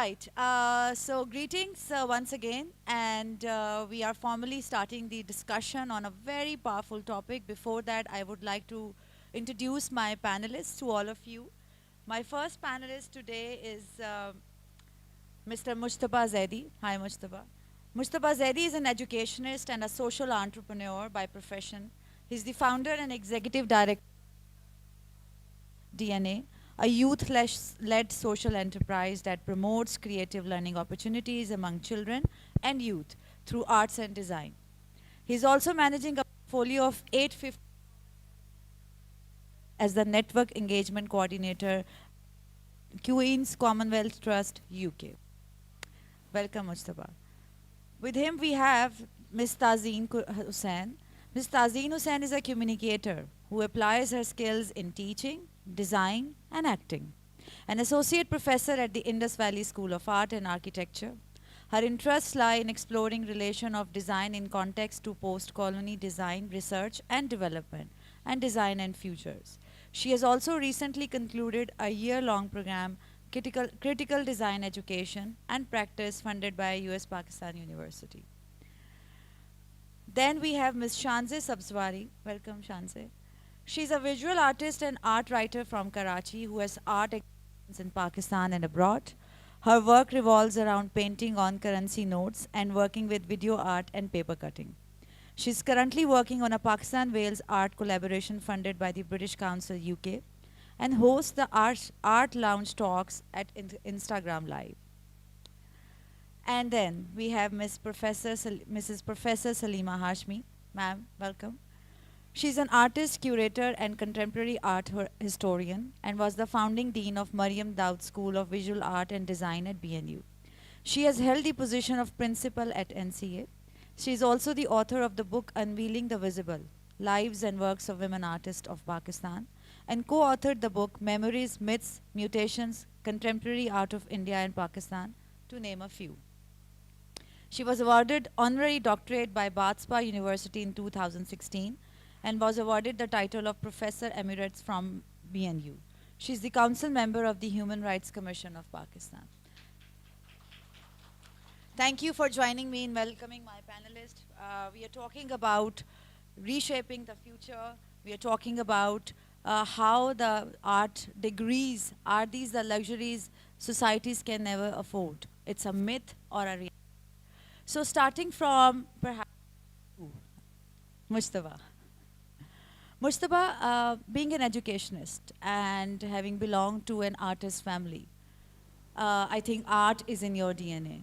Right. So greetings once again, and we are formally starting the discussion on a very powerful topic. Before that, I would like to introduce my panelists to all of you. My first panelist today is Mr. Mujtaba Zaidi. Hi, Mujtaba. Mujtaba Zaidi is an educationist and a social entrepreneur by profession. He's the founder and executive director DNA, a youth-led social enterprise that promotes creative learning opportunities among children and youth through arts and design. He's also managing a portfolio of 850 as the Network Engagement Coordinator, Queen's Commonwealth Trust, UK. Welcome, Mujtaba. With him, we have Ms. Tazeem Husain. Ms. Tazeem Husain is a communicator who applies her skills in teaching, design, and acting. An associate professor at the Indus Valley School of Art and Architecture. Her interests lie in exploring relation of design in context to post-colony design, research and development, and design and futures. She has also recently concluded a year-long program, Critical Design Education and Practice, funded by US Pakistan University. Then we have Ms. Shanze Sabzwari. Welcome, Shanze. She's a visual artist and art writer from Karachi who has art experience in Pakistan and abroad. Her work revolves around painting on currency notes and working with video art and paper cutting. She's currently working on a Pakistan-Wales art collaboration funded by the British Council UK and hosts the art lounge talks at Instagram Live. And then we have Mrs. Professor Salima Hashmi. Ma'am, welcome. She's an artist, curator, and contemporary art historian and was the founding dean of Mariam Daud School of Visual Art and Design at BNU. She has held the position of principal at NCA. She is also the author of the book Unveiling the Visible, Lives and Works of Women Artists of Pakistan, and co-authored the book Memories, Myths, Mutations, Contemporary Art of India and Pakistan, to name a few. She was awarded honorary doctorate by Bath University in 2016 and was awarded the title of Professor Emeritus from BNU. She's the council member of the Human Rights Commission of Pakistan. Thank you for joining me in welcoming my panelists. We are talking about reshaping the future. We are talking about how the art degrees, are these the luxuries societies can never afford? It's a myth or a reality. So starting from perhaps Mujtaba. Mujtaba, being an educationist and having belonged to an artist family, I think art is in your DNA.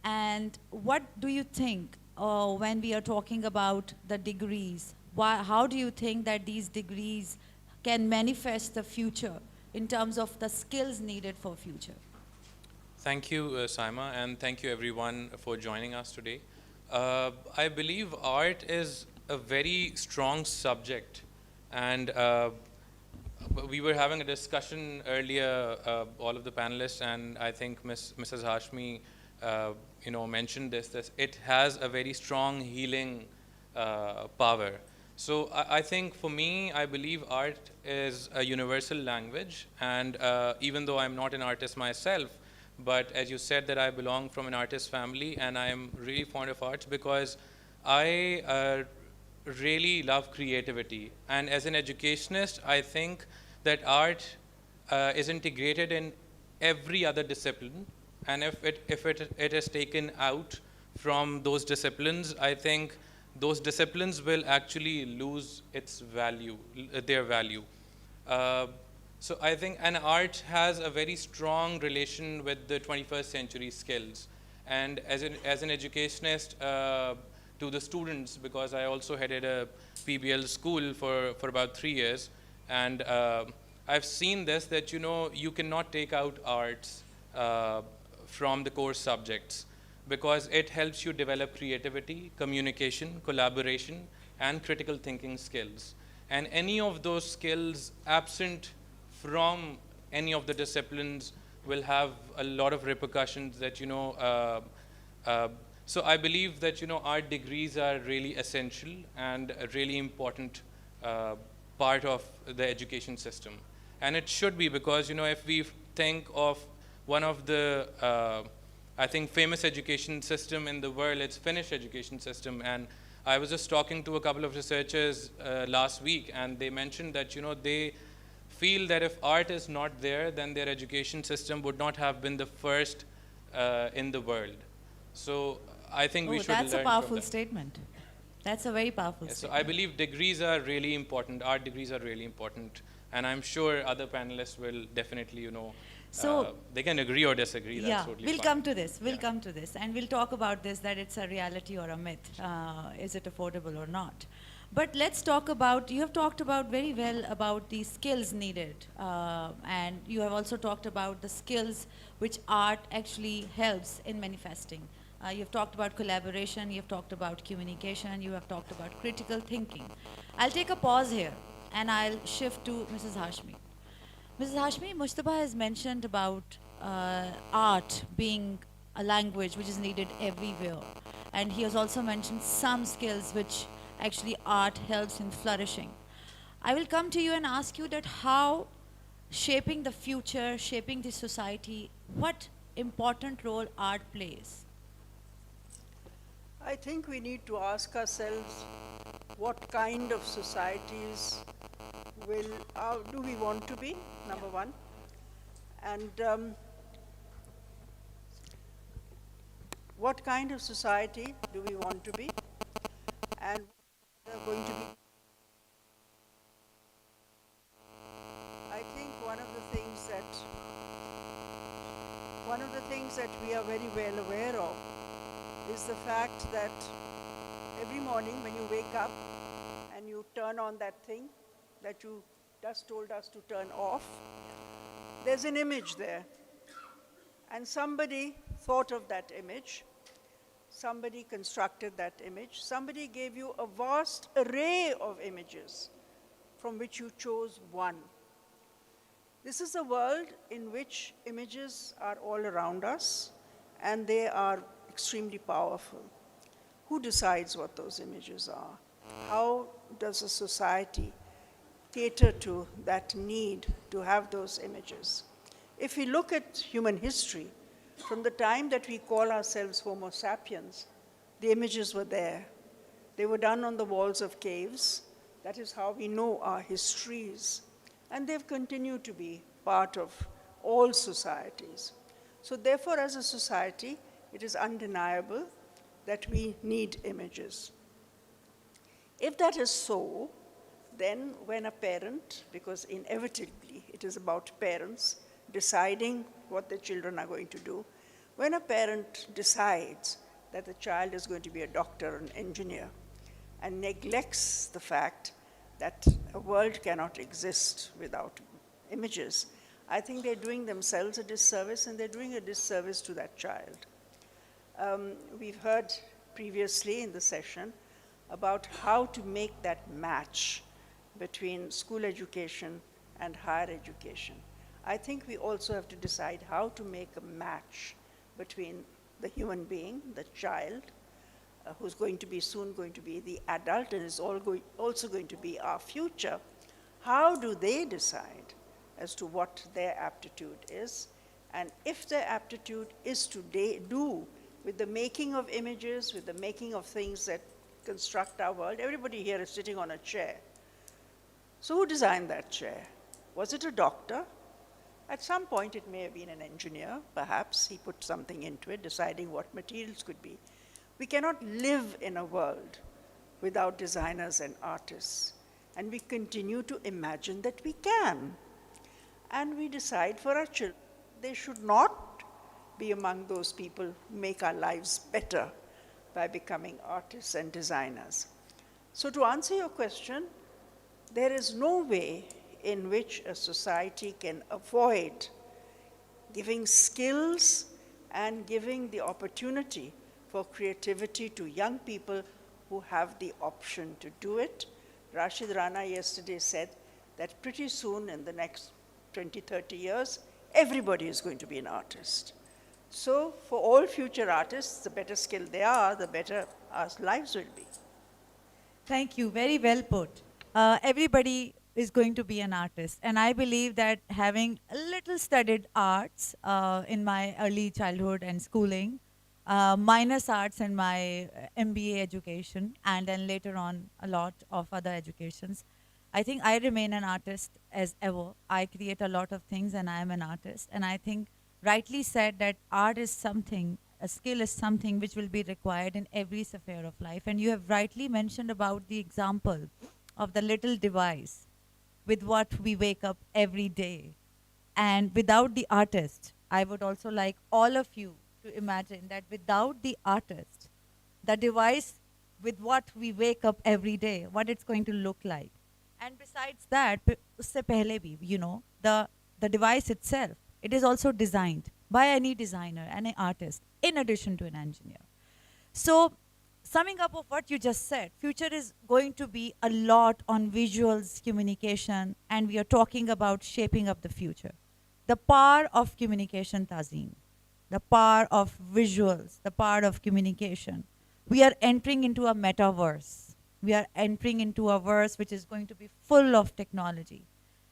And what do you think when we are talking about the degrees? How do you think that these degrees can manifest the future in terms of the skills needed for future? Thank you, Syma, and thank you everyone for joining us today. I believe art is a very strong subject, and we were having a discussion earlier, all of the panelists, and I think Mrs. Hashmi mentioned this, that it has a very strong healing power. So I think for me, I believe art is a universal language, and even though I'm not an artist myself, but as you said that I belong from an artist family, and I am really fond of arts because I really love creativity. And as an educationist, I think that art is integrated in every other discipline. And if it is taken out from those disciplines, I think those disciplines will actually lose their value. So I think an art has a very strong relation with the 21st century skills. And as an educationist to the students, because I also headed a PBL school for about 3 years, and I've seen this, that you cannot take out arts from the core subjects, because it helps you develop creativity, communication, collaboration, and critical thinking skills. And any of those skills absent from any of the disciplines will have a lot of repercussions that, so I believe that, art degrees are really essential and a really important part of the education system. And it should be, because, if we think of one of the, I think, famous education system in the world. It's Finnish education system. And I was just talking to a couple of researchers last week, and they mentioned that, they feel that if art is not there, then their education system would not have been the first in the world. So I think we should learn from That's a that. powerful statement. That's a very powerful So statement. I believe degrees are really important. Art degrees are really important, and I'm sure other panelists will definitely, So- they can agree or disagree. Yeah, That's totally we'll fine. come to this. We'll Yeah. come to this, and we'll talk about this, that it's a reality or a myth. Is it affordable or not? But let's talk about, you have talked about very well about the skills needed, and you have also talked about the skills which art actually helps in manifesting. You've talked about collaboration, you've talked about communication, you have talked about critical thinking. I'll take a pause here, and I'll shift to Mrs. Hashmi. Mrs. Hashmi, Mujtaba has mentioned about art being a language which is needed everywhere. And he has also mentioned some skills which actually art helps in flourishing. I will come to you and ask you that how shaping the future, shaping the society, what important role art plays? I think we need to ask ourselves what kind of societies do we want to be, number one, and what kind of society do we want to be, and what are going to be. I think one of the things that we are very well aware of is the fact that every morning when you wake up and you turn on that thing that you just told us to turn off, there's an image there. And somebody thought of that image, somebody constructed that image, somebody gave you a vast array of images from which you chose one. This is a world in which images are all around us, and they are extremely powerful. Who decides what those images are? How does a society cater to that need to have those images? If we look at human history, from the time that we call ourselves Homo sapiens, the images were there. They were done on the walls of caves. That is how we know our histories. And they've continued to be part of all societies. So therefore, as a society, it is undeniable that we need images. If that is so, then when a parent, because inevitably it is about parents deciding what their children are going to do, when a parent decides that the child is going to be a doctor, an engineer, and neglects the fact that a world cannot exist without images, I think they're doing themselves a disservice, and they're doing a disservice to that child. We've heard previously in the session about how to make that match between school education and higher education. I think we also have to decide how to make a match between the human being, the child, who's soon going to be the adult and is also going to be our future. How do they decide as to what their aptitude is? And if their aptitude is to do with the making of images, with the making of things that construct our world. Everybody here is sitting on a chair. So who designed that chair? Was it a doctor? At some point it may have been an engineer. Perhaps he put something into it, deciding what materials could be. We cannot live in a world without designers and artists. And we continue to imagine that we can. And we decide for our children, they should not be among those people who make our lives better by becoming artists and designers. So to answer your question, there is no way in which a society can avoid giving skills and giving the opportunity for creativity to young people who have the option to do it. Rashid Rana yesterday said that pretty soon, in the next 20, 30 years, everybody is going to be an artist. So for all future artists, the better skilled they are, the better our lives will be. Thank you. Very well put. Everybody is going to be an artist. And I believe that having a little studied arts in my early childhood and schooling, minus arts in my MBA education, and then later on a lot of other educations, I think I remain an artist as ever. I create a lot of things and I am an artist. And I think rightly said that art is something, a skill is something which will be required in every sphere of life. And you have rightly mentioned about the example of the little device with what we wake up every day. And without the artist, I would also like all of you to imagine that without the artist, the device with what we wake up every day, what it's going to look like. And besides that, usse pehle bhi, you know, the device itself, it is also designed by any designer and an artist in addition to an engineer. So summing up of what you just said, future is going to be a lot on visuals, communication, and we are talking about shaping up the future. The power of communication, Tazeem, the power of visuals, the power of communication. We are entering into a metaverse. We are entering into a verse which is going to be full of technology.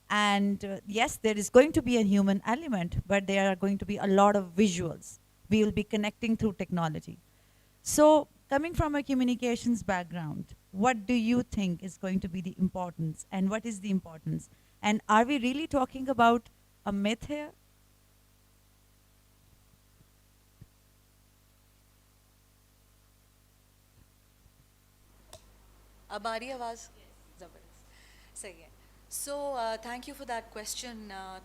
And yes, there is going to be a human element, but there are going to be a lot of visuals. We will be connecting through technology. So coming from a communications background, what do you think is going to be the importance, and what is the importance? And are we really talking about a myth here? अब आ रही है आवाज़ ज़बरदस्त सही है so thank you for that question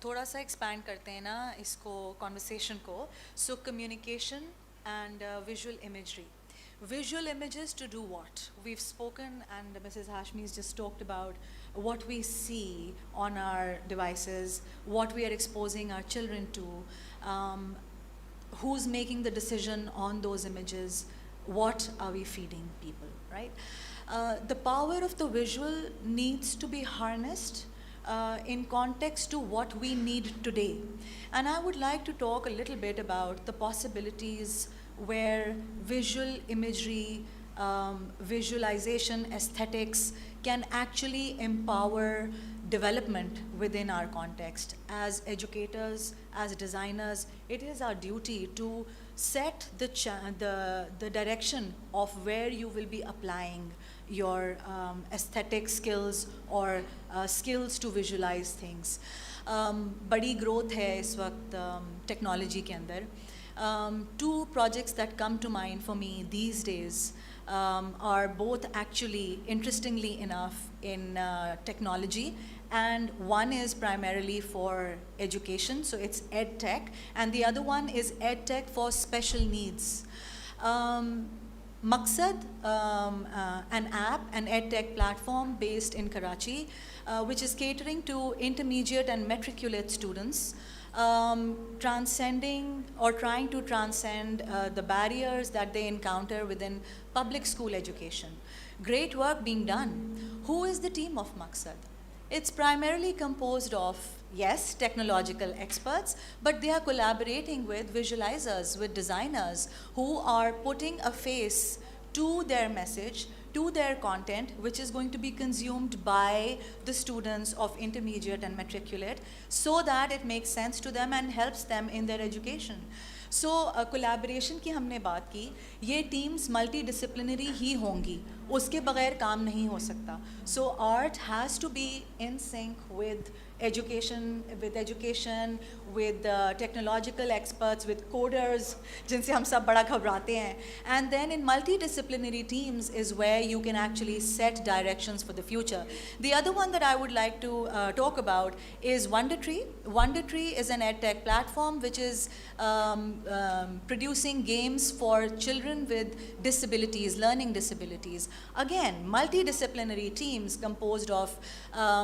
थोड़ा सा expand करते हैं ना इसको कॉन्वर्सेशन को so communication and visual imagery visual images to do what? We've spoken and Mrs. Hashmi has just talked about what we see on our devices, what we are exposing our children to, who's making the decision on those images, what are we feeding people, right? The power of the visual needs to be harnessed in context to what we need today. And I would like to talk a little bit about the possibilities where visual imagery, visualization, aesthetics can actually empower development within our context. As educators, as designers, it is our duty to set the direction of where you will be applying your aesthetic skills or skills to visualize things. बड़ी growth है इस वक्त technology के अंदर. Two projects that come to mind for me these days are both actually, interestingly enough, in technology, and one is primarily for education, so it's ed tech, and the other one is ed tech for special needs. Maqsad, an app, an ed tech platform based in Karachi, which is catering to intermediate and matriculate students, transcending or trying to transcend the barriers that they encounter within public school education. Great work being done. Who is the team of Maqsad? It's primarily composed of, yes, technological experts, but they are collaborating with visualizers, with designers who are putting a face to their message, to their content, which is going to be consumed by the students of intermediate and matriculate, so that it makes sense to them and helps them in their education. So collaboration की हमने बात की, ये teams multidisciplinary ही होंगी, उसके बगैर काम नहीं हो सकता. So art has to be in sync with education, with technological experts, with coders, जिनसे हम सब बड़ा घबराते हैं. And then in multidisciplinary teams is where you can actually set directions for the future. The other one that I would like to talk about is Wondertree. Wondertree is an edtech platform which is producing games for children with disabilities, learning disabilities. Again, multidisciplinary teams composed of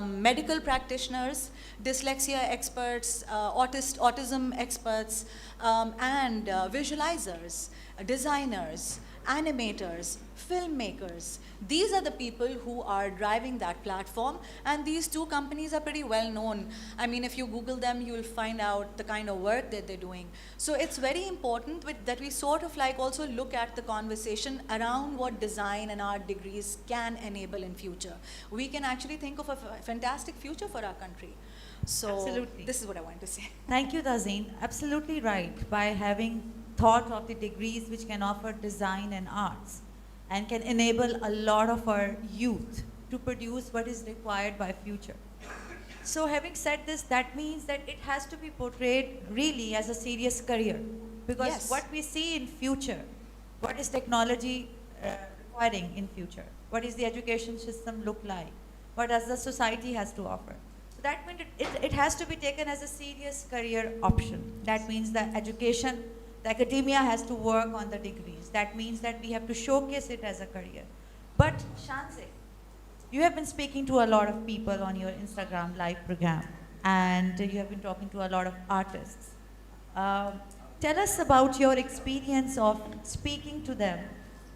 medical practitioners, dyslexia experts, autism experts, and visualizers, designers, animators, filmmakers. These are the people who are driving that platform, and these two companies are pretty well known. I mean, if you Google them, you'll find out the kind of work that they're doing. So it's very important that we sort of like also look at the conversation around what design and art degrees can enable in future. We can actually think of a fantastic future for our country. So Absolutely. this is what I wanted to say. Thank you, Tazeem. Absolutely right. By having thought of the degrees which can offer design and arts and can enable a lot of our youth to produce what is required by future. So having said this, that means that it has to be portrayed really as a serious career, because Yes. what we see in future, what is technology requiring in future, what is the education system look like, what does the society has to offer. So that means it has to be taken as a serious career option. That means that education, the academia has to work on the degrees. That means that we have to showcase it as a career. But Shanse, you have been speaking to a lot of people on your Instagram live program, and you have been talking to a lot of artists. Tell us about your experience of speaking to them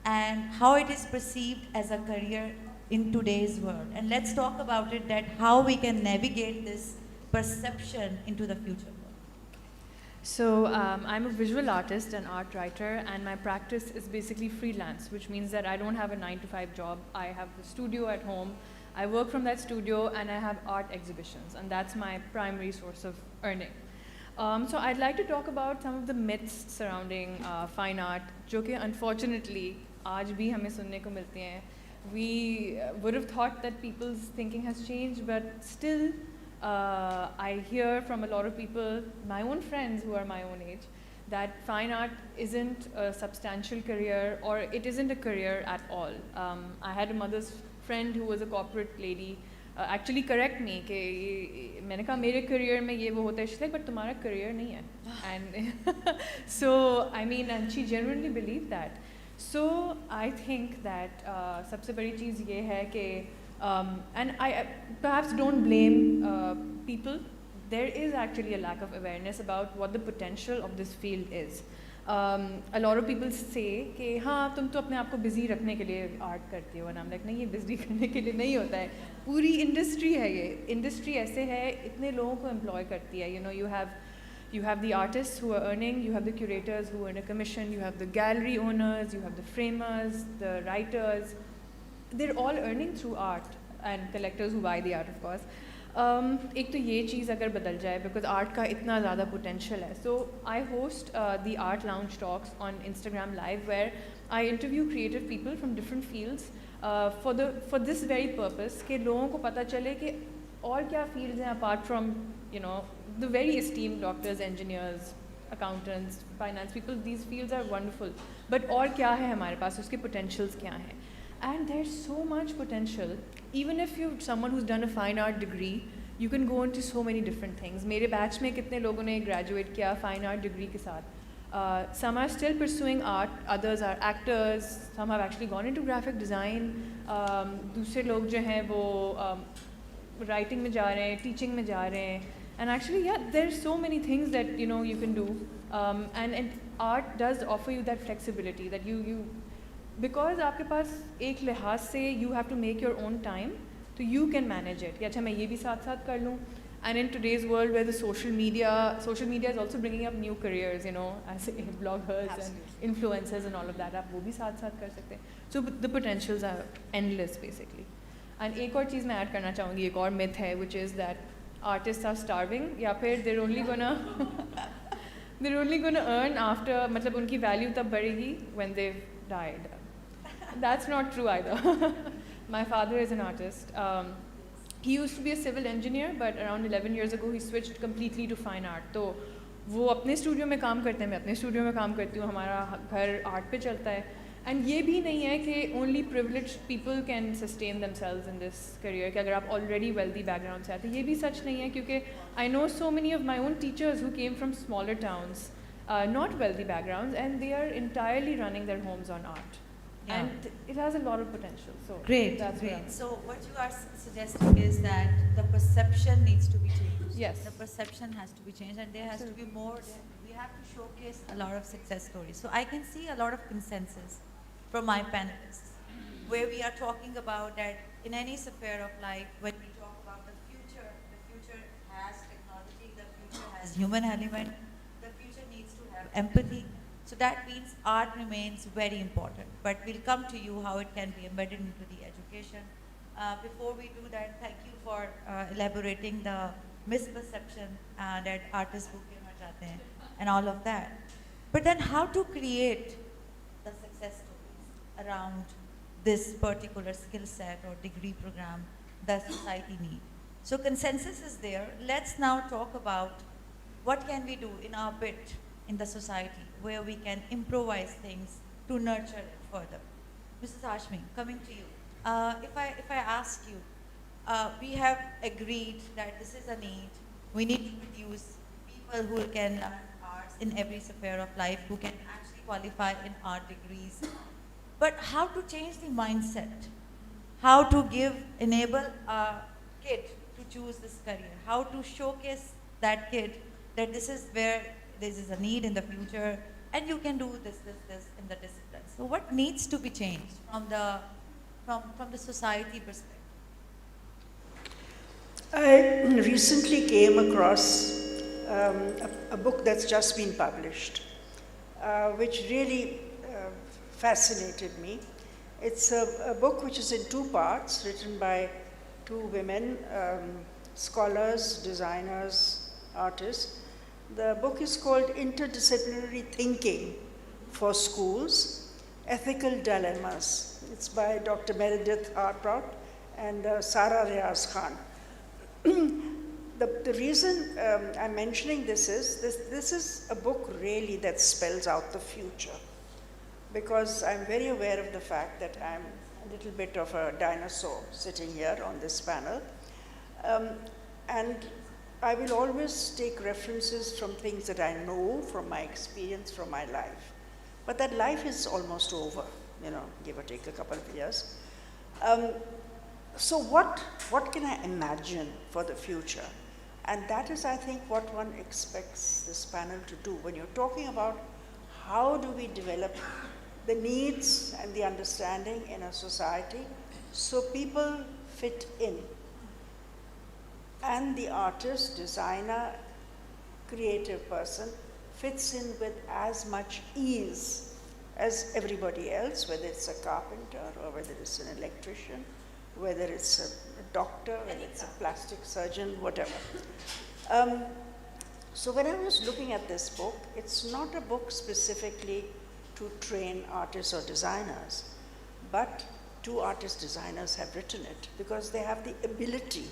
and how it is perceived as a career in today's world. And let's talk about it, that how we can navigate this perception into the future. So I'm a visual artist and art writer, and my practice is basically freelance, which means that I don't have a 9-to-5 job. I have a studio at home. I work from that studio, and I have art exhibitions, and that's my primary source of earning. So I'd like to talk about some of the myths surrounding fine art, जो कि unfortunately आज भी हमें सुनने को मिलती हैं. We would have thought that people's thinking has changed, but still I hear from a lot of people, my own friends who are my own age, that fine art isn't a substantial career, or it isn't a career at all. I had a mother's friend who was a corporate lady actually correct me कि मैंने कहा मेरे career में ये वो होता है, she's like, but तुम्हारा career नहीं है. And so I mean, and she genuinely believed that. So I think that सबसे बड़ी चीज़ ये है कि and I perhaps don't blame people. There is actually a lack of awareness about what the potential of this field is. A lot of people say कि हाँ तुम तो अपने आप को busy रखने के लिए art करती हो, and I'm like नहीं, ये busy करने के लिए नहीं होता है. पूरी industry है ये. Industry ऐसे है, इतने लोगों को employ करती है. You know, you have the artists who are earning, you have the curators who earn a commission, you have the gallery owners, you have the framers, the writers. They're all earning through art, and collectors who buy the art, of course. एक तो ये चीज़ अगर बदल जाए, because art का इतना ज़्यादा potential है. So I host the art lounge talks on Instagram Live, where I interview creative people from different fields for this very purpose, कि लोगों को पता चले कि और क्या fields हैं apart from, you know, the very esteemed doctors, engineers, accountants, finance people. These fields are wonderful, but और क्या है हमारे पास, उसके potentials क्या हैं? And there's so much potential. Even if you're someone who's done a fine art degree, you can go into so many different things. मेरे batch में कितने लोगों ने graduate किया fine art degree के साथ. Some are still pursuing art, others are actors, some have actually gone into graphic design. दूसरे लोग जो हैं वो writing में जा रहे हैं, teaching में जा रहे हैं. And actually, yeah, there's so many things that you know you can do. And art does offer you that flexibility that you because आपके पास एक लिहाज से you have to make your own time, so you can manage it. कि अच्छा मैं ये भी साथ साथ कर लूँ. And in today's world where the social media is also bringing up new careers, you know, as bloggers and influencers and all of that, आप वो भी साथ साथ कर सकते हैं. So the potentials are endless basically. And एक और चीज़ मैं ऐड करना चाहूँगी, एक और myth है, which is that artists are starving, या फिर they're only gonna earn after, मतलब उनकी value तब बढ़ेगी when they've died. That's not true either. My father is an artist. He used to be a civil engineer, but around 11 years ago he switched completely to fine art. तो वो अपने studio में काम करते हैं, मैं अपने स्टूडियो में काम करती हूँ, हमारा घर आर्ट पे चलता है. And ये भी नहीं है कि only privileged people can sustain themselves in this career, कि अगर आप already wealthy background से आते हैं, ये भी सच नहीं है, क्योंकि I know so many of my own teachers who came from smaller towns, not wealthy backgrounds, and they are entirely running their homes on art. Yeah. And it has a lot of potential. So Great, that's great. So what you are suggesting is that the perception needs to be changed. Yes. The perception has to be changed, and there has to be more. We have to showcase a lot of success stories. So I can see a lot of consensus from my panelists, where we are talking about that in any sphere of life, when we talk about the future has technology, the future has human element, the future needs to have empathy. So that means art remains very important. But we'll come to you how it can be embedded into the education. Before we do that, thank you for elaborating the misperception that artists who came and all of that. But then how to create the success stories around this particular skill set or degree program that society needs. So consensus is there. Let's now talk about what can we do in our bit in the society where we can improvise things to nurture it further. Mrs. Hashmi, coming to you. If I ask you, we have agreed that this is a need. We need to produce people who can learn arts in every sphere of life, who can actually qualify in art degrees. But how to change the mindset? How to enable a kid to choose this career? How to showcase that kid that this is where this is a need in the future, and you can do this in the discipline. So what needs to be changed from the society perspective? I recently came across a book that's just been published, which really fascinated me. It's a book which is in two parts, written by two women, scholars, designers, artists. The book is called Interdisciplinary Thinking for Schools, Ethical Dilemmas. It's by Dr. Meredith Harprout and Sarah Riaz Khan. The reason I'm mentioning this is a book really that spells out the future, because I'm very aware of the fact that I'm a little bit of a dinosaur sitting here on this panel. And I will always take references from things that I know, from my experience, from my life. But that life is almost over, give or take a couple of years. So what can I imagine for the future? And that is, I think, what one expects this panel to do. When you're talking about how do we develop the needs and the understanding in a society so people fit in. And the artist, designer, creative person fits in with as much ease as everybody else, whether it's a carpenter or whether it's an electrician, whether it's a doctor, whether it's a plastic surgeon, whatever. So when I was looking at this book, it's not a book specifically to train artists or designers, but two artist designers have written it because they have the ability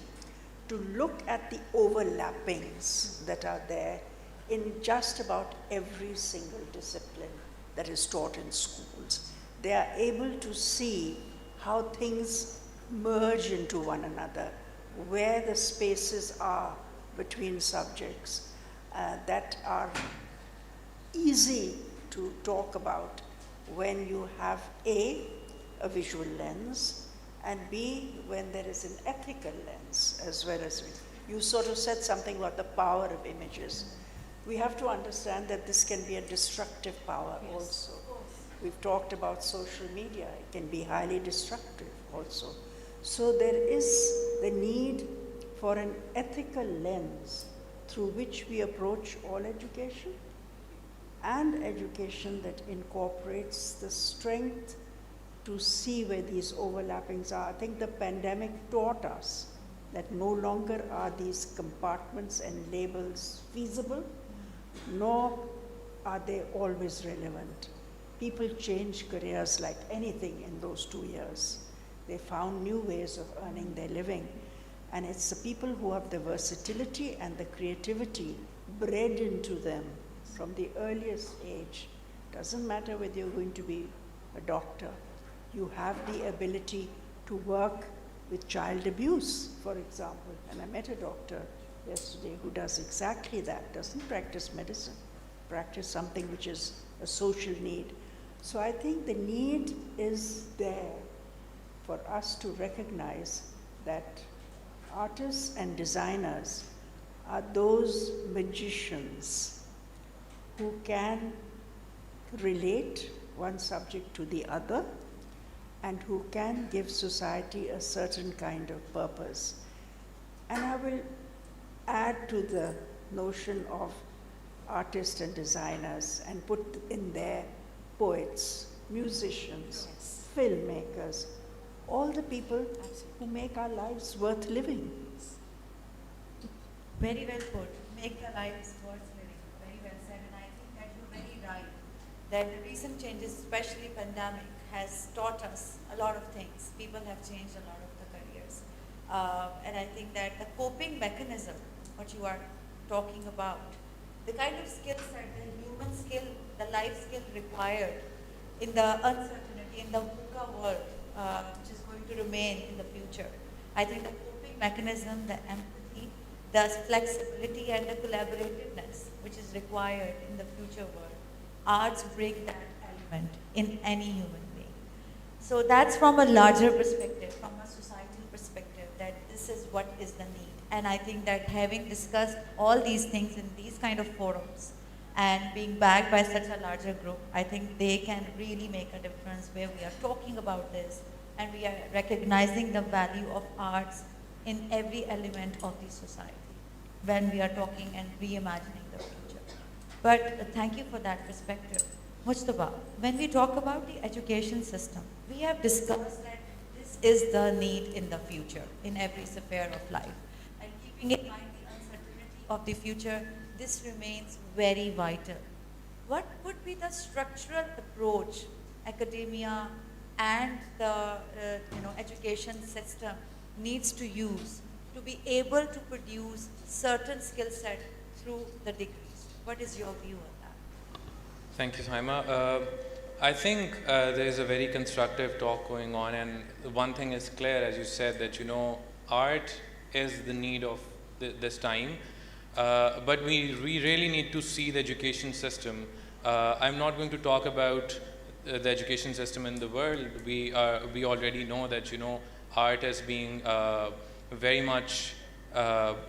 to look at the overlappings that are there in just about every single discipline that is taught in schools. They are able to see how things merge into one another, where the spaces are between subjects that are easy to talk about when you have a visual lens, and B, when there is an ethical lens, as well as you sort of said something about the power of images. We have to understand that this can be a destructive power also. We've talked about social media. It can be highly destructive also. So there is the need for an ethical lens through which we approach all education, and education that incorporates the strength to see where these overlappings are. I think the pandemic taught us that no longer are these compartments and labels feasible, nor are they always relevant. People change careers like anything in those 2 years. They found new ways of earning their living. And it's the people who have the versatility and the creativity bred into them from the earliest age. Doesn't matter whether you're going to be a doctor. You have the ability to work with child abuse, for example. And I met a doctor yesterday who does exactly that, doesn't practice medicine, practice something which is a social need. So I think the need is there for us to recognize that artists and designers are those magicians who can relate one subject to the other, and who can give society a certain kind of purpose. And I will add to the notion of artists and designers and put in there poets, musicians, filmmakers, all the people who make our lives worth living. Very well put. Make the lives worth living. Very well said. And I think that you're very right. That the recent changes, especially pandemic, has taught us a lot of things. People have changed a lot of the careers. And I think that the coping mechanism, what you are talking about, the kind of skill set, the human skill, the life skill required in the uncertainty, in the VUCA world, which is going to remain in the future. I think the coping mechanism, the empathy, the flexibility and the collaborativeness, which is required in the future world, arts bring that element in any human being. So that's from a larger perspective, from a societal perspective, that this is what is the need. And I think that having discussed all these things in these kind of forums and being backed by such a larger group, I think they can really make a difference where we are talking about this and we are recognizing the value of arts in every element of the society when we are talking and reimagining the future. But thank you for that perspective. Mujtaba, when we talk about the education system, we have discussed that this is the need in the future, in every sphere of life. And keeping in mind the uncertainty of the future, this remains very vital. What would be the structural approach academia and the education system needs to use to be able to produce certain skill set through the degrees? What is your view on that? Thank you, Syma. I think there is a very constructive talk going on, and one thing is clear, as you said, that art is the need of this time, but we really need to see the education system. I'm not going to talk about the education system in the world. We already know that art is being very much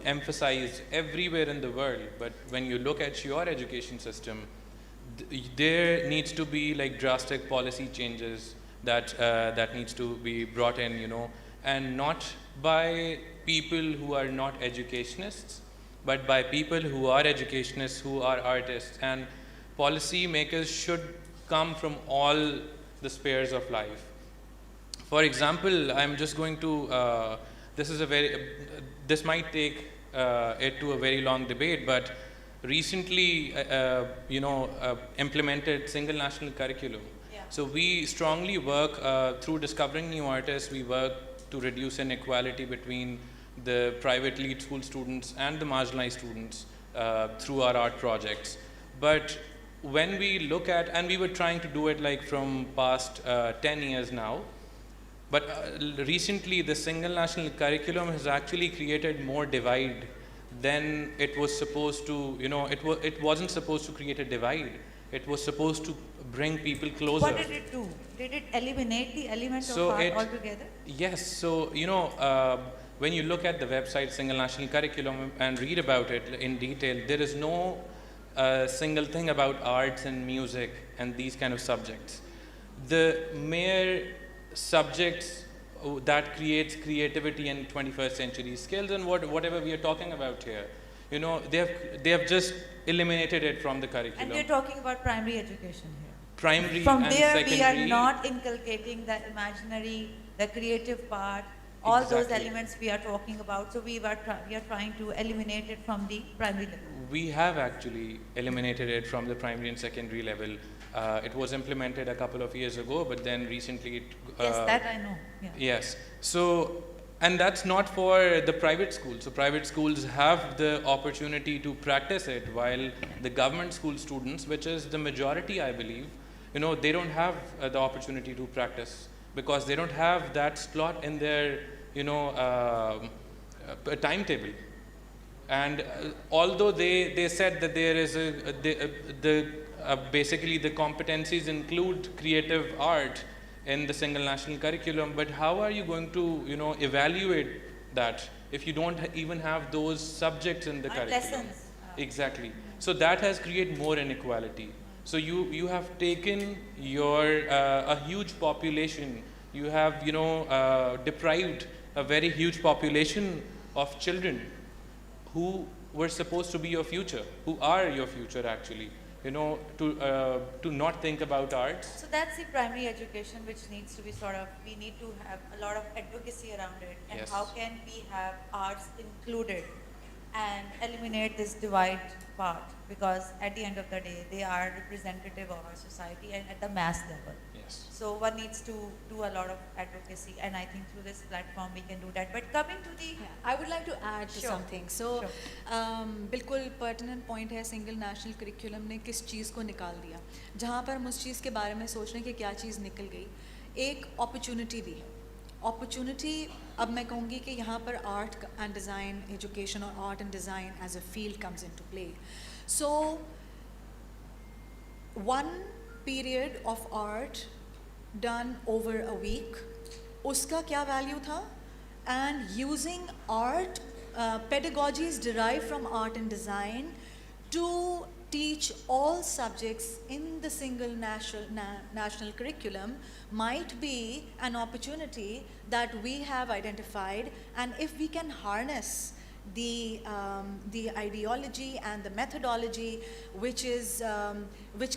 emphasized everywhere in the world. But when you look at your education system, there needs to be like drastic policy changes that needs to be brought in, and not by people who are not educationists, but by people who are educationists, who are artists. And policy makers should come from all the spheres of life. For example, I'm just going to, this might take it to a very long debate, but recently, implemented single national curriculum. Yeah. So we strongly work through discovering new artists. We work to reduce inequality between the private lead school students and the marginalized students through our art projects. But when we look at, and we were trying to do it like from past 10 years now, but recently the single national curriculum has actually created more divide than it was supposed to, it wasn't supposed to create a divide. It was supposed to bring people closer. What did it do? Did it eliminate the element of So art altogether? Yes. So, when you look at the website Single National Curriculum and read about it in detail, there is no single thing about arts and music and these kind of subjects. The mere subjects that creates creativity and 21st century skills and whatever we are talking about here, they have just eliminated it from the curriculum. And we're talking about primary education here. Primary From and there, secondary. we are not inculcating the imaginary, the creative part, all those Exactly. elements we are talking about. So we are trying to eliminate it from the primary level. We have actually eliminated it from the primary and secondary level. It was implemented a couple of years ago, but then recently it... Yes, that I know. Yeah. Yes. So, and that's not for the private schools. So private schools have the opportunity to practice it, while the government school students, which is the majority, I believe, they don't have the opportunity to practice because they don't have that slot in their, timetable. And although they said that there is basically the competencies include creative art in the single national curriculum, but how are you going to evaluate that if you don't even have those subjects in the curriculum? Lessons. Exactly. So that has created more inequality. So you have taken your a huge population. You have deprived a very huge population of children who were supposed to be your future, who are your future actually. To not think about arts. So that's the primary education which needs to be we need to have a lot of advocacy around it. And Yes. how can we have arts included and eliminate this divide part? Because at the end of the day, they are representative of our society and at the mass level. Yes. So one needs to do a lot of advocacy, and I think through this platform we can do that. But coming to the I would like to add to Sure. something. So, Sure. बिल्कुल pertinent point है single national curriculum ने किस चीज़ को निकाल दिया जहाँ पर हम उस चीज़ के बारे में सोच रहे हैं कि क्या चीज़ निकल गई एक अपॉर्चुनिटी दी अपॉर्चुनिटी अब मैं कहूँगी कि यहाँ पर आर्ट एंड डिज़ाइन एजुकेशन और art and design as a field comes into play so one period of art done over a week uska kya value tha and using art pedagogies derived from art and design to teach all subjects in the single national curriculum might be an opportunity that we have identified, and if we can harness the ideology and the methodology which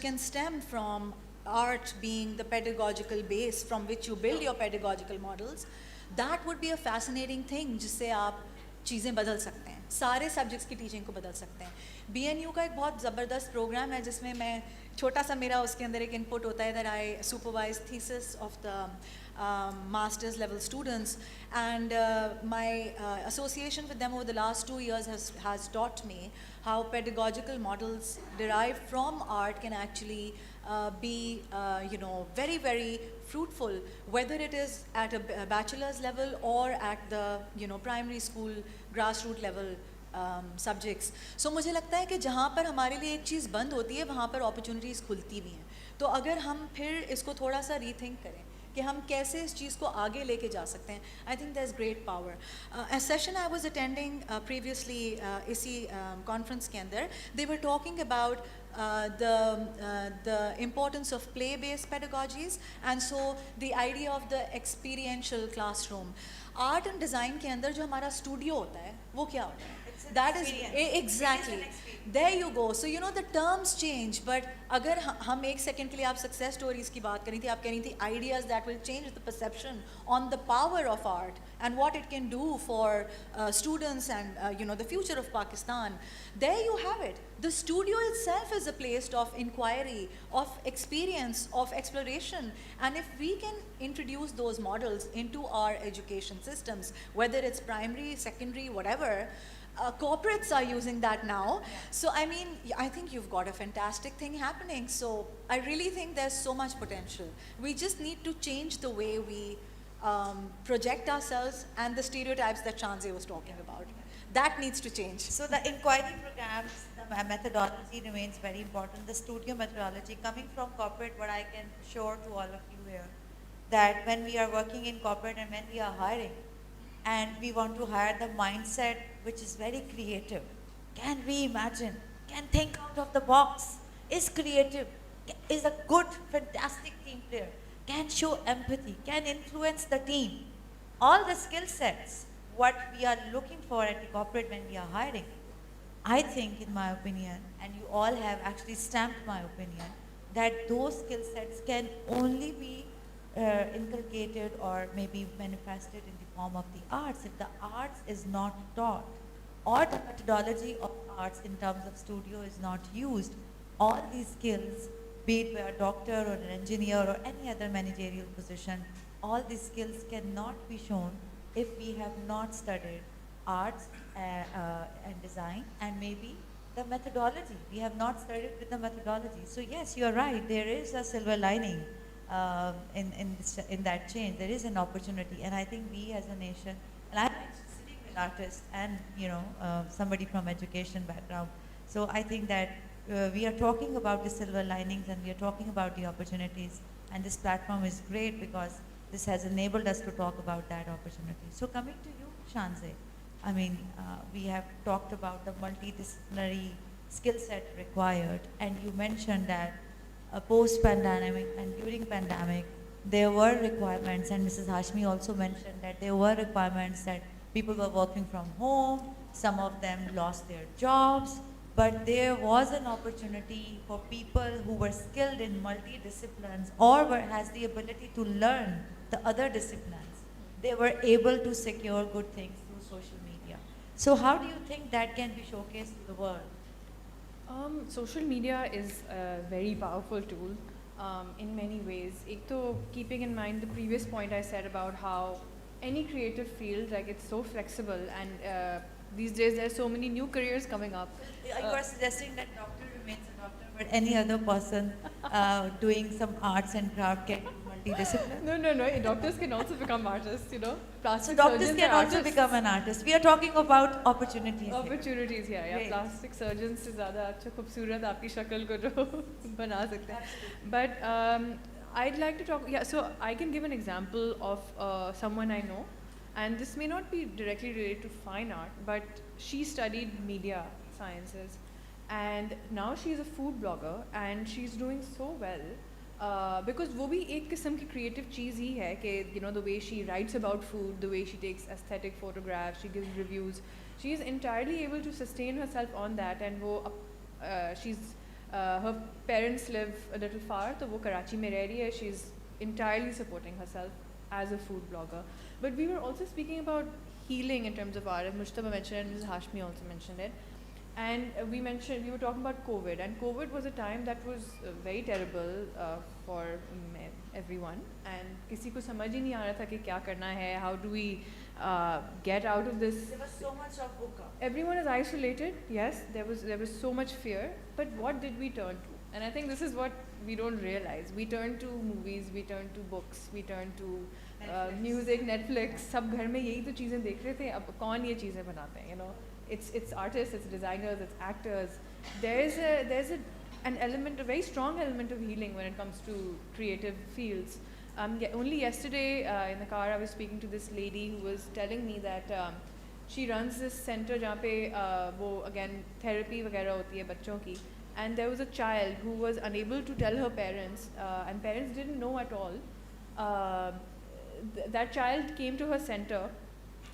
can stem from art being the pedagogical base from which you build your pedagogical models, that would be a fascinating thing जिससे आप चीज़ें बदल सकते हैं सारे subjects की teaching को बदल सकते हैं BNU का एक बहुत ज़बरदस्त प्रोग्राम है जिसमें मैं छोटा सा मेरा उसके अंदर एक इनपुट होता है that I supervise thesis of the master's level students, and my association with them over the last 2 years has taught me how pedagogical models derived from art can actually be very, very fruitful, whether it is at a bachelor's level or at the primary school grassroots level subjects. So मुझे लगता है कि जहाँ पर हमारे लिए एक चीज़ बंद होती है वहाँ पर opportunities खुलती भी हैं. तो अगर हम फिर इसको थोड़ा सा rethink करें कि हम कैसे इस चीज़ को आगे लेके जा सकते हैं, I think there's great power. A session I was attending previously इसी conference के अंदर, they were talking about the importance of play-based pedagogies, and so the idea of the experiential classroom. Art and design के अंदर जो हमारा studio होता है, वो क्या होता है? That is exactly. There you go. So the terms change, but अगर हम एक second के लिए आप success stories की बात करी थी, आप कह रही थी ideas that will change the perception on the power of art and what it can do for students and the future of Pakistan. There you have it. The studio itself is a place of inquiry, of experience, of exploration, and if we can introduce those models into our education systems, whether it's primary, secondary, whatever. Corporates are using that now. So I mean, I think you've got a fantastic thing happening. So I really think there's so much potential. We just need to change the way we project ourselves and the stereotypes that Shanze was talking about. That needs to change. So the inquiry programs, the methodology remains very important. The studio methodology coming from corporate, what I can assure to all of you here, that when we are working in corporate and when we are hiring, and we want to hire the mindset which is very creative, can reimagine, can think out of the box, is creative, is a good, fantastic team player, can show empathy, can influence the team. All the skill sets, what we are looking for at the corporate when we are hiring, I think, in my opinion, and you all have actually stamped my opinion, that those skill sets can only be inculcated or maybe manifested in the form of the arts if the arts is not taught or the methodology of arts in terms of studio is not used. All these skills, be it by a doctor or an engineer or any other managerial position, all these skills cannot be shown if we have not studied arts and design and maybe the methodology. We have not studied with the methodology. So yes, you're right, there is a silver lining in that change. There is an opportunity, and I think we as a nation, and I'm sitting with artists and somebody from education background, so I think that we are talking about the silver linings and we are talking about the opportunities, and this platform is great because this has enabled us to talk about that opportunity. So coming to you, Shanze, I mean, we have talked about the multidisciplinary skill set required, and you mentioned that post-pandemic and during pandemic, there were requirements, and Mrs. Hashmi also mentioned that there were requirements that people were working from home, some of them lost their jobs, but there was an opportunity for people who were skilled in multi-disciplines or has the ability to learn the other disciplines. They were able to secure good things through social media. So how do you think that can be showcased to the world? Social media is a very powerful tool in many ways. Ek to keeping in mind the previous point I said about how any creative field, like it's so flexible, and these days there's so many new careers coming up. You are suggesting that doctor remains a doctor, but any other person doing some arts and craft can do multidiscipline? No. Doctors can also become artists, you know. So Plastic doctors surgeons can are also artists. become an artist. We are talking about opportunities here. Opportunities, yeah. Great. Plastic surgeons से ज़्यादा अच्छा खूबसूरत आपकी शक्ल को जो बना सकते हैं. But I'd like to talk. Yeah, so I can give an example of someone I know, and this may not be directly related to fine art, but she studied media sciences, and now she's a food blogger, and she's doing so well. Because वो भी एक किस्म की creative चीज़ ही है कि you know the way she writes about food, the way she takes aesthetic photographs, she gives reviews, she is entirely able to sustain herself on that, and वो her parents live a little far, तो वो कराची में रह रही है, she's entirely supporting herself as a food blogger. But we were also speaking about healing in terms of art, and Mujtaba mentioned it, and Mrs. Hashmi also mentioned it. And we were talking about COVID, and COVID was a time that was very terrible for everyone, and किसी को समझ ही नहीं आ रहा था कि क्या करना है, how do we get out of this. There was so much of hookah. Everyone is isolated, yes, there was so much fear, but what did we turn to? And I think this is what we don't realize. We turn to movies, we turn to books, we turn to music, Netflix. सब घर में यही तो चीज़ें देख रहे थे, अब कौन ये चीज़ें बनाते हैं, you know? It's artists, it's designers, it's actors. There's an element, a very strong element of healing when it comes to creative fields. Only yesterday in the car I was speaking to this lady who was telling me that she runs this center जहाँ पे वो again therapy वगैरह होती है बच्चों की, and there was a child who was unable to tell her parents and parents didn't know at all. That child came to her center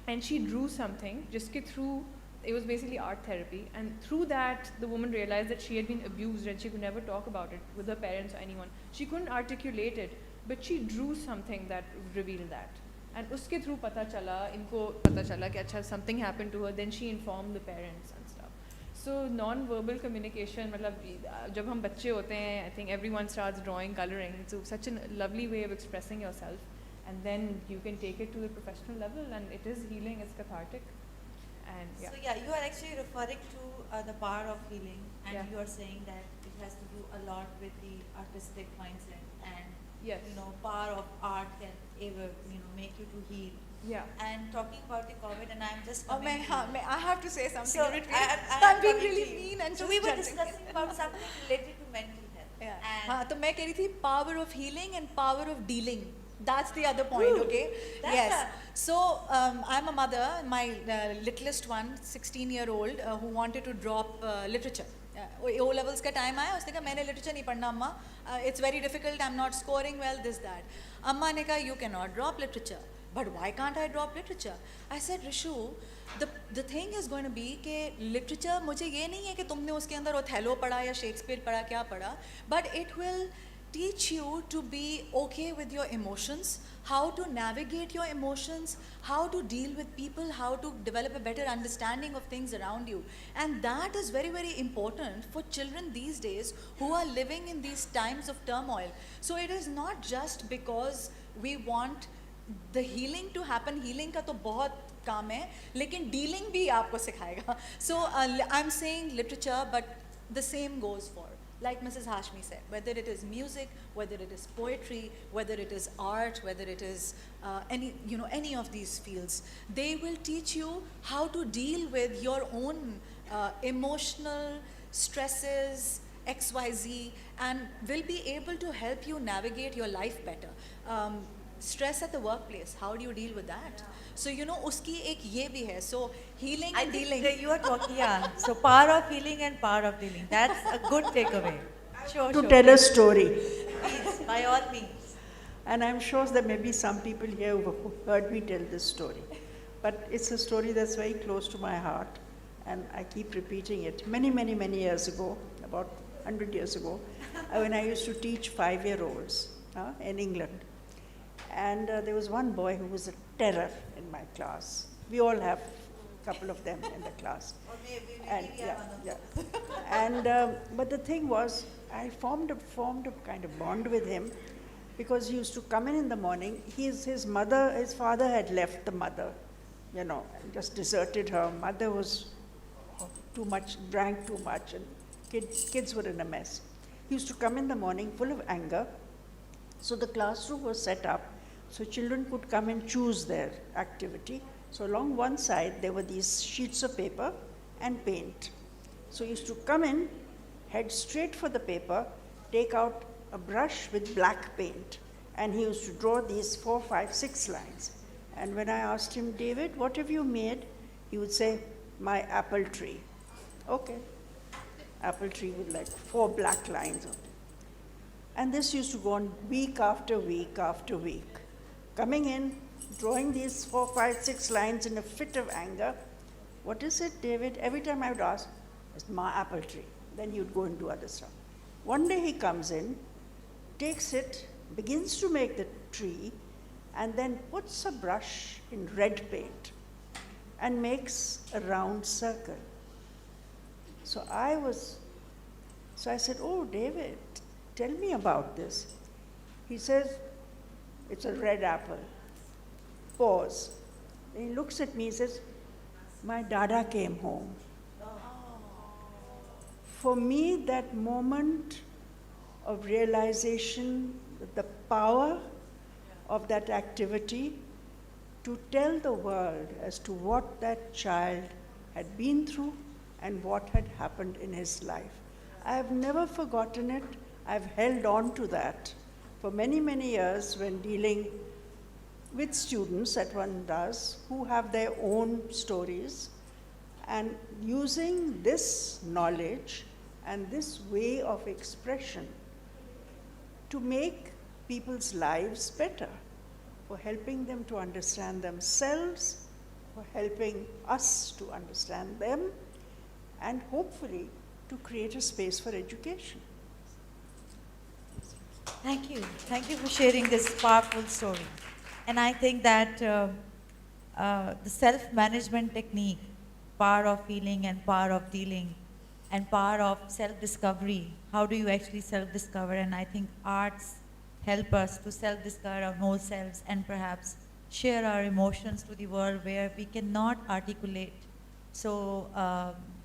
and she drew something just through. It was basically art therapy, and through that the woman realized that she had been abused and she could never talk about it with her parents or anyone. She couldn't articulate it, but she drew something that revealed that, and uske through pata chala, inko pata chala कि अच्छा something happened to her. Then she informed the parents and stuff. So non-verbal communication, मतलब जब हम बच्चे होते हैं, I think everyone starts drawing, coloring. It's such a lovely way of expressing yourself, and then you can take it to the professional level, and it is healing, it's cathartic. And yeah. So yeah, you are actually referring to the power of healing, and Yeah. you are saying that it has to do a lot with the artistic mindset, and Yes. you know, power of art can ever make you to heal. Yeah. And talking about the COVID, and I'm just Oh, coming to you. I have to say something. So in between. I I'm am being coming really to you. mean and So just we were judging. discussing about something related to mental health. Yeah. And हाँ, तो मैं कह रही थी power of healing and power of dealing. That's the other point, Ooh, okay? that's Yes. So I'm a mother. My littlest one, 16-year-old, who wanted to drop literature. O levels का time आया, उसने कहा मैंने literature नहीं पढ़ना अम्मा. It's very difficult. I'm not scoring well. This that. अम्मा ने कहा you cannot drop literature. But why can't I drop literature? I said Rishu, the thing is going to be कि literature मुझे ये नहीं है कि तुमने उसके अंदर ओथेलो पढ़ा या शेक्सपियर पढ़ा क्या पढ़ा, but it will teach you to be okay with your emotions, how to navigate your emotions, how to deal with people, how to develop a better understanding of things around you. And that is very, very important for children these days who are living in these times of turmoil. So it is not just because we want the healing to happen. Healing का तो बहुत काम है, लेकिन dealing भी आपको सिखाएगा. So I'm saying literature, but the same goes for, like Mrs. Hashmi said, whether it is music, whether it is poetry, whether it is art, whether it is any of these fields, they will teach you how to deal with your own emotional stresses, XYZ, and will be able to help you navigate your life better. Stress at the workplace, how do you deal with that? So uski ek ye bhi hai. So healing and dealing. You are talking, yeah. So power of healing and power of dealing. That's a good takeaway. I to tell a story. Please, by all means. And I'm sure there may be some people here who heard me tell this story. But it's a story that's very close to my heart, and I keep repeating it. Many, many, many years ago, about 100 years ago, when I used to teach 5-year-olds in England. And there was one boy who was a terror in my class. We all have a couple of them in the class. And, but the thing was, I formed a kind of bond with him, because he used to come in the morning. His father had left the mother, and just deserted her. Mother was too much, drank too much, and kids were in a mess. He used to come in the morning full of anger. So the classroom was set up so children could come and choose their activity. So along one side, there were these sheets of paper and paint. So he used to come in, head straight for the paper, take out a brush with black paint, and he used to draw these 4, 5, 6 lines. And when I asked him, David, what have you made? He would say, my apple tree. Okay. Apple tree with like 4 black lines on it. And this used to go on week after week after week. Coming in, drawing these 4, 5, 6 lines in a fit of anger. What is it, David? Every time I would ask, it's my apple tree. Then he would go and do other stuff. One day he comes in, takes it, begins to make the tree, and then puts a brush in red paint and makes a round circle. So I said, oh, David, tell me about this. He says, it's a red apple. Pause. Then he looks at me and says, my dada came home. For me, that moment of realization, the power of that activity to tell the world as to what that child had been through and what had happened in his life. I have never forgotten it. I've held on to that for many, many years when dealing with students that one does who have their own stories, and using this knowledge and this way of expression to make people's lives better, for helping them to understand themselves, for helping us to understand them, and hopefully to create a space for education. Thank you. Thank you for sharing this powerful story. And I think that the self-management technique, power of feeling and power of dealing, and power of self-discovery, how do you actually self-discover? And I think arts help us to self-discover our whole selves and perhaps share our emotions to the world where we cannot articulate. So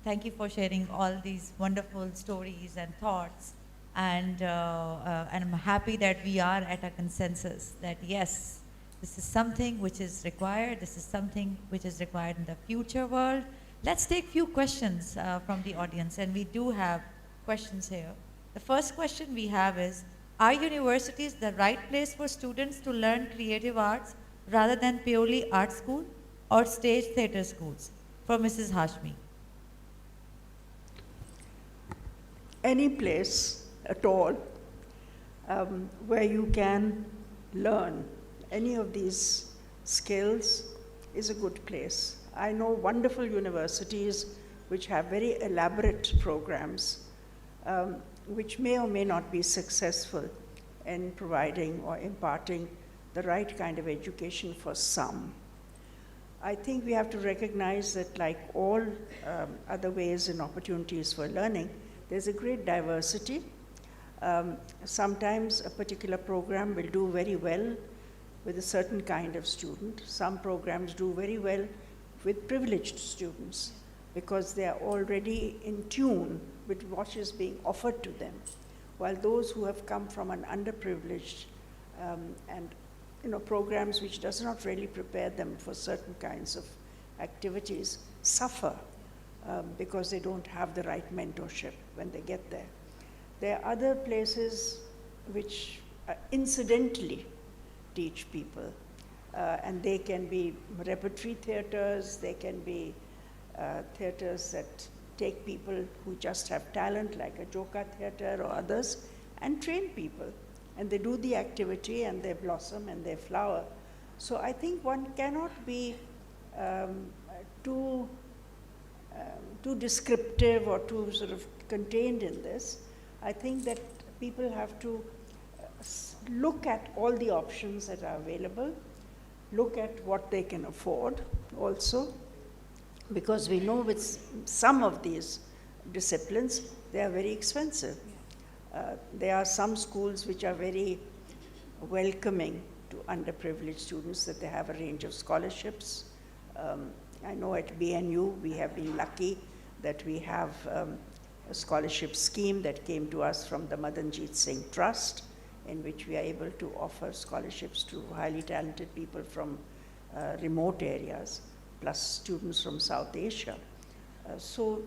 thank you for sharing all these wonderful stories and thoughts. And I'm happy that we are at a consensus that yes, this is something which is required. This is something which is required in the future world. Let's take few questions from the audience, and we do have questions here. The first question we have is, are universities the right place for students to learn creative arts rather than purely art school or stage theatre schools? For Mrs. Hashmi. Any place at all where you can learn any of these skills is a good place. I know wonderful universities which have very elaborate programs which may or may not be successful in providing or imparting the right kind of education for some. I think we have to recognize that, like all other ways and opportunities for learning, there's a great diversity. Sometimes a particular program will do very well with a certain kind of student. Some programs do very well with privileged students because they are already in tune with what is being offered to them, while those who have come from an underprivileged and programs which does not really prepare them for certain kinds of activities suffer because they don't have the right mentorship when they get there. There are other places which incidentally teach people, and they can be repertory theaters, they can be theaters that take people who just have talent, like a Joka theatre or others, and train people. And they do the activity and they blossom and they flower. So I think one cannot be too descriptive or too sort of contained in this. I think that people have to look at all the options that are available, look at what they can afford also, because we know with some of these disciplines, they are very expensive. There are some schools which are very welcoming to underprivileged students, that they have a range of scholarships. I know at BNU we have been lucky that we have a scholarship scheme that came to us from the Madanjit Singh Trust, in which we are able to offer scholarships to highly talented people from remote areas, plus students from South Asia. So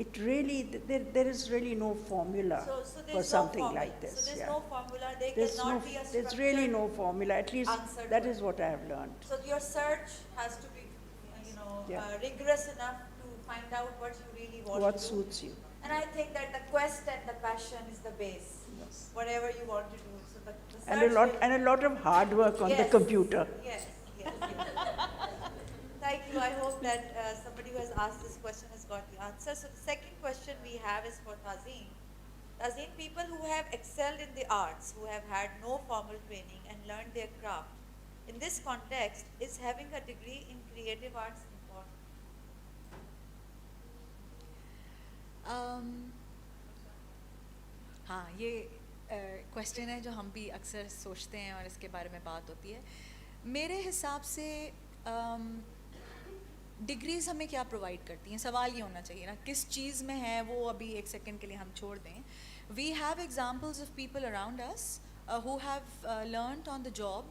it really, there is really no formula for something like this. So there's no formula, There's cannot be a there's really no formula, at least answer that to is what I have learned. So your search has to be, rigorous enough to find out what you really want What to do. suits you. And I think that the quest and the passion is the base. Yes. Whatever you want to do. So the And search a lot of hard work on the Yes. computer. Yes. Thank you. I hope that somebody who has asked this question has got the answer. So the second question we have is for Tazeem. Tazeem, people who have excelled in the arts, who have had no formal training and learned their craft, in this context, is having a degree in creative arts important? हाँ, ये question है जो हम भी अक्सर सोचते हैं और इसके बारे में बात होती है. मेरे हिसाब से डिग्रीज़ हमें क्या प्रोवाइड करती हैं, सवाल ये होना चाहिए ना, किस चीज़ में है वो अभी एक सेकंड के लिए हम छोड़ दें. We have examples of people around us who have learned on the job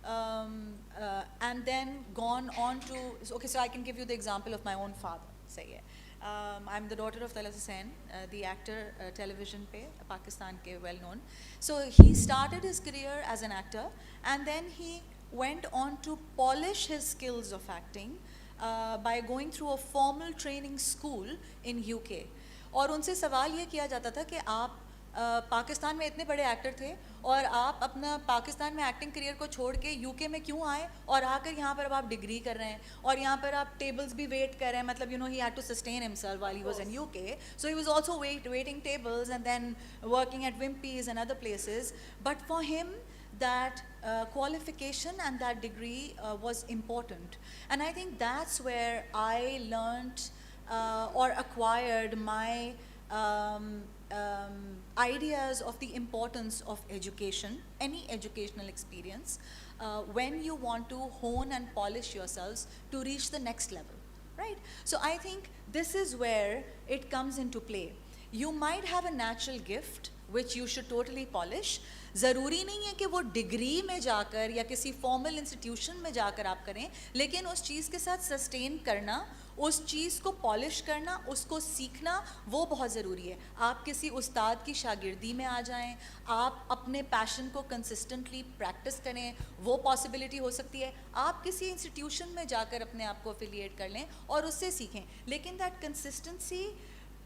and then gone on to, okay, so I can give you the example of my own father, say it. I'm the daughter of Tazeem Husain, the actor, television pe, Pakistan ke well known. So he started his career as an actor and then he went on to polish his skills of acting by going through a formal training school in UK. और उनसे सवाल ये किया जाता था कि आप पाकिस्तान में इतने बड़े एक्टर थे और आप अपना पाकिस्तान में एक्टिंग करियर को छोड़ के यूके में क्यों आए और आकर यहाँ पर अब आप डिग्री कर रहे हैं और यहाँ पर आप टेबल्स भी वेट कर रहे हैं, मतलब he had to sustain himself while he was in UK, so he was also waiting tables and then working at Wimpy's and other places. But for him that qualification and that degree was important, and I think that's where I learned or acquired my ideas of the importance of education, any educational experience, when you want to hone and polish yourselves to reach the next level, right? So I think this is where it comes into play. You might have a natural gift which you should totally polish. ज़रूरी नहीं है कि वो degree में जाकर या किसी formal institution में जाकर आप करें, लेकिन उस चीज़ के साथ सस्टेन करना, उस चीज़ को पॉलिश करना, उसको सीखना, वो बहुत ज़रूरी है. आप किसी उस्ताद की शागिर्दी में आ जाएं, आप अपने पैशन को कंसिस्टेंटली प्रैक्टिस करें, वो पॉसिबिलिटी हो सकती है. आप किसी इंस्टीट्यूशन में जाकर अपने आप को एफिलिएट कर लें और उससे सीखें, लेकिन that consistency,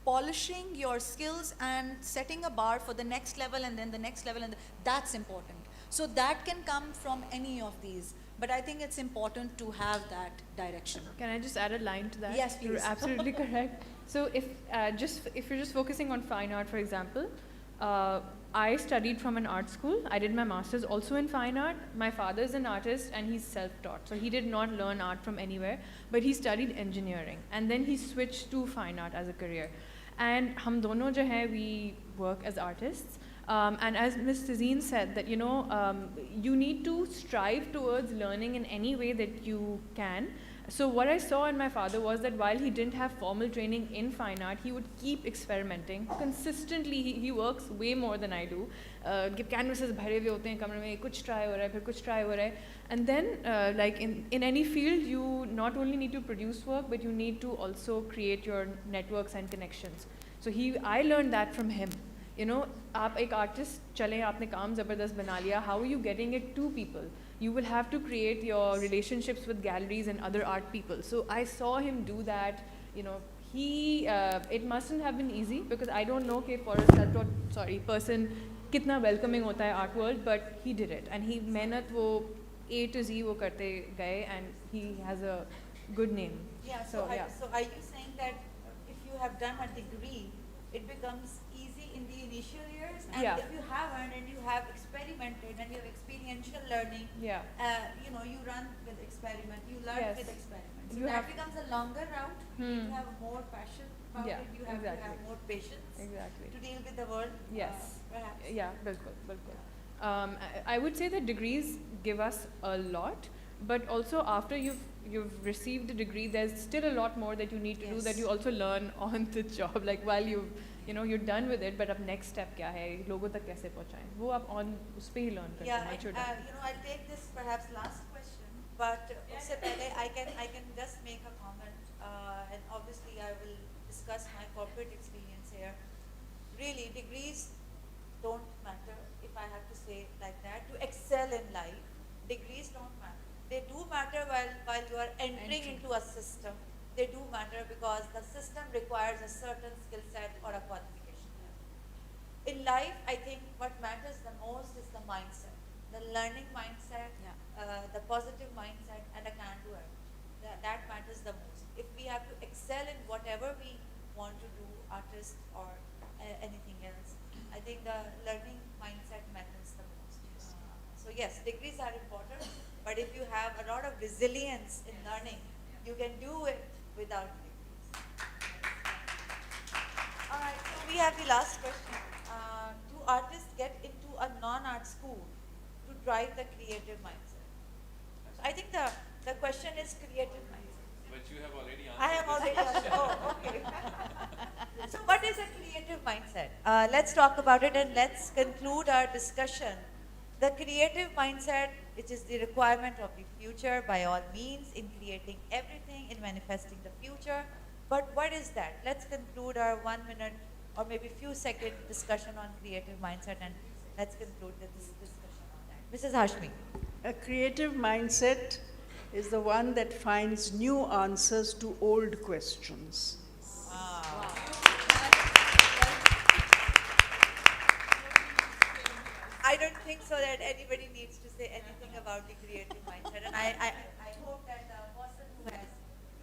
polishing your skills and setting a bar for the next level and then the next level, and that's important. So that can come from any of these, but I think it's important to have that direction. Can I just add a line to that? Yes, please. You're absolutely correct. So if you're just focusing on fine art, for example, I studied from an art school. I did my master's also in fine art. My father is an artist and he's self-taught, so he did not learn art from anywhere, but he studied engineering and then he switched to fine art as a career. And हम दोनों जो हैं, we work as artists, and as Ms. Tazeem said that you need to strive towards learning in any way that you can. So what I saw in my father was that while he didn't have formal training in fine art, he would keep experimenting consistently. He works way more than I do. Canvases भरे हुए होते हैं कमरे में, कुछ try हो रहा है, फिर कुछ try हो रहा है. And then like in any field, you not only need to produce work, but you need to also create your networks and connections. So I learned that from him. आप एक artist चले, आपने काम ज़बरदस्त बना लिया, how are you getting it to people? You will have to create your relationships with galleries and other art people. So I saw him do that. it mustn't have been easy because I don't know कि for a person कितना welcoming होता है art world, but he did it and he मेहनत वो A to Z वो करते गए and he has a good name. Yeah, so are you saying that if you have done a degree, it becomes easy in the initial years, and Yeah. if you haven't and you have experimented and you have experiential learning, Yeah. You run with experiment, you learn Yes. with experiment. So You that have- becomes a longer route. You need to have more passion about Yeah, it. You have to have exactly. more patience Exactly. to deal with the world. Yes. Perhaps. Yeah, bilkul. I would say that degrees give us a lot, but also after you've received the degree, there's still a lot more that you need to do that you also learn on the job. Like while you're done with it, but अब next step क्या है, लोगों तक कैसे पहुँचाएं, वो आप on उस पे ही learn करते Yeah, हैं once you're done. I'll take this perhaps last question, but उससे पहले I can just make a comment, and obviously I will discuss my corporate experience here. Really, degrees don't matter, if I have to say like that. To excel in life, degrees don't matter. They do matter while you are entering into a system. They do matter because the system requires a certain skill set or a qualification level. In life, I think what matters the most is the mindset, the learning mindset, the positive mindset, and a can-do attitude. That matters the most. If we have to excel in whatever we want to do, artist or anything else, I think the learning mindset matters the most. So yes, degrees are important, but if you have a lot of resilience in learning, you can do it without degrees. All right, so we have the last question. Do artists get into a non-art school to drive the creative mindset? So I think the question is creative mindset. But you have already answered. I have already answered. Oh, okay. So what is a creative mindset? Let's talk about it and let's conclude our discussion. The creative mindset, which is the requirement of the future by all means in creating everything, in manifesting the future. But what is that? Let's conclude our 1 minute or maybe few second discussion on creative mindset, and let's conclude this discussion on that. Mrs. Hashmi. A creative mindset is the one that finds new answers to old questions. I don't think so that anybody needs to say anything about the creative mindset. And I hope that the person who has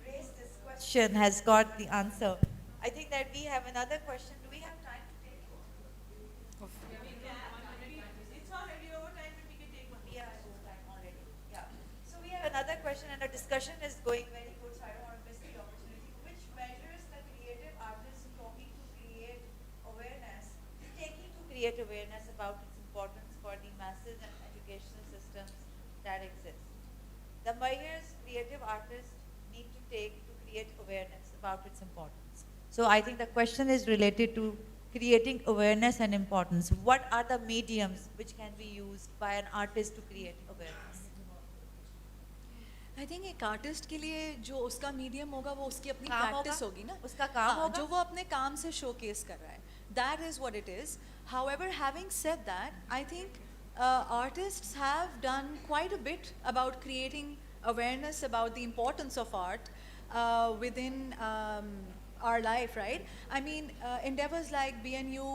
raised this question has got the answer. I think that we have another question. Do we have time to take it? It's already over time, but we can take one. Yeah, it's over time already. Yeah. So we have another question, and the discussion is going very good, so I don't want to miss the opportunity. Which measures the creative artist taking to create awareness about its importance for the masses and educational systems that exist? The measures creative artists need to take to create awareness about its importance. So I think the question is related to creating awareness and importance. What are the mediums which can be used by an artist to create awareness? I think एक artist के लिए जो उसका medium होगा वो उसकी अपनी काम प्रैक्टिस होगा? होगी ना उसका काम होगा? जो वो अपने काम से शोकेस कर रहा है that is what it is however having said that I think artists have done quite a bit about creating awareness about the importance of art within our life, right? I mean, endeavors like BNU,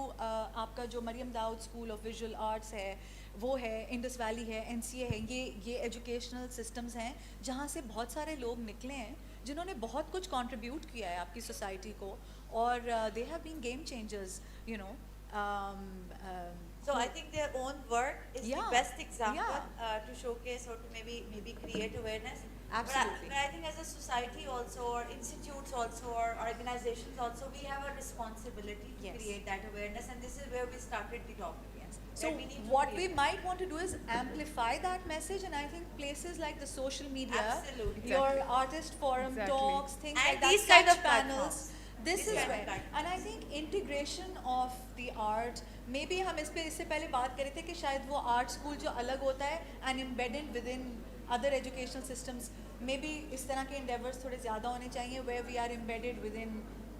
आपका जो Mariam Dawood school of visual arts है वो है, Indus valley है, NCA है, ये educational systems हैं जहाँ से बहुत सारे लोग निकले हैं जिन्होंने बहुत कुछ कंट्रीब्यूट किया है आपकी सोसाइटी को और they have been game changers you know. So I think their own work is the Yeah, best example yeah. To showcase or to maybe create awareness. Absolutely. But I think as a society also, or institutes also, or organizations also, we have a responsibility to Yes. create that awareness, and this is where we started the topic. Yes. So That we need to what we create. might want to do is amplify that message, and I think places like the social media, Absolutely. your artist forum Exactly. talks, things And like that, these kind such of panels. platforms. This These is kind of where, platforms. and I think integration of the art. Maybe हम इस पे इससे पहले बात कर रहे थे कि शायद वो art school जो अलग होता है and embedded within other educational systems. Maybe इस तरह के endeavors थोड़े ज़्यादा होने चाहिए where we are embedded within.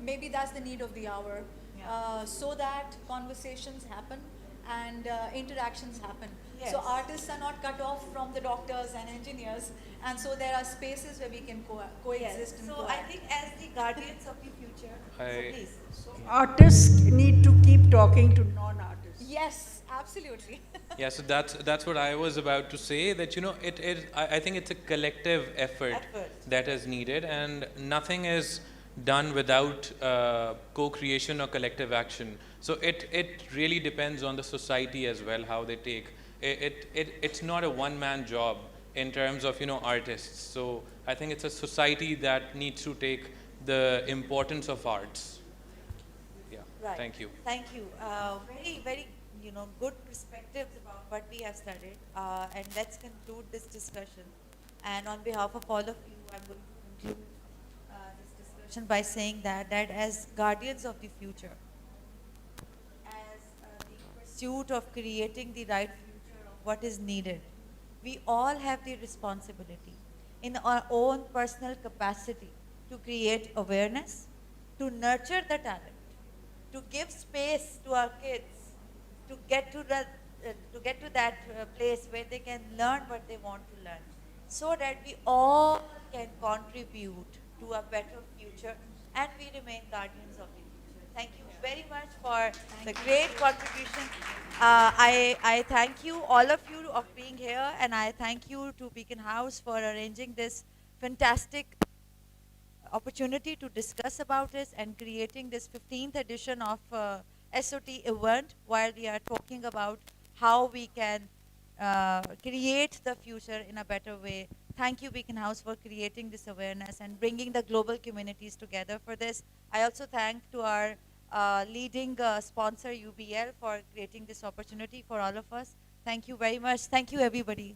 Maybe that's the need of the hour, so that conversations happen and interactions happen. So artists are not cut off from the doctors and engineers, and so there are spaces where we can coexist. And So I think as the guardians of the future, so I- please. Artists need to keep talking to non-artists. yes, absolutely. Yeah, so that's what I was about to say, that I think it's a collective effort that is needed, and nothing is done without co-creation or collective action. So it really depends on the society as well, how they take it's not a one-man job in terms of artists. So I think it's a society that needs to take the importance of arts. Yeah. Right. Thank you. Thank you. Very, very, good perspectives about what we have studied. And let's conclude this discussion. And on behalf of all of you, I'm going to conclude this discussion by saying that as guardians of the future, as the pursuit of creating the right future of what is needed, we all have the responsibility in our own personal capacity to create awareness, to nurture the talent, to give space to our kids to get to that place where they can learn what they want to learn, so that we all can contribute to a better future and we remain guardians of the future. Thank you very much for the great contribution. I thank you, all of you, of being here, and I thank you to Beaconhouse for arranging this fantastic opportunity to discuss about this and creating this 15th edition of SOT event, where we are talking about how we can create the future in a better way. Thank you, Beaconhouse, for creating this awareness and bringing the global communities together for this. I also thank to our leading sponsor, UBL, for creating this opportunity for all of us. Thank you very much. Thank you, everybody.